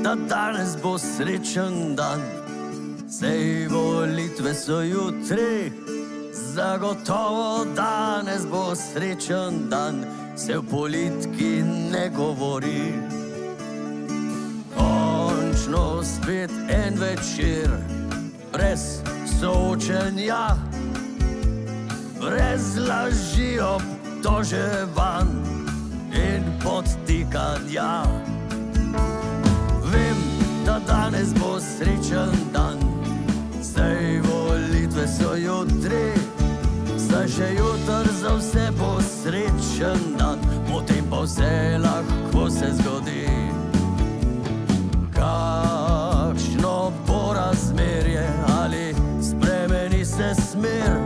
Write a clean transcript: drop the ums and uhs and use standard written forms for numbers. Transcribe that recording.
da danes bo srečen dan. Sej volitve so jutri, zagotovo danes bo srečen dan, se v politiki ne govori. Končno spet en večer, brez soočenja, brez laži, obtoževanj in podtikanja. Vem, da danes bo srečen dan, saj volitve so jutri, saj še jutr za vse bo srečen dan, potem pa vse lahko se zgodi. Kakšno bo razmerje, ali spremeni se smer,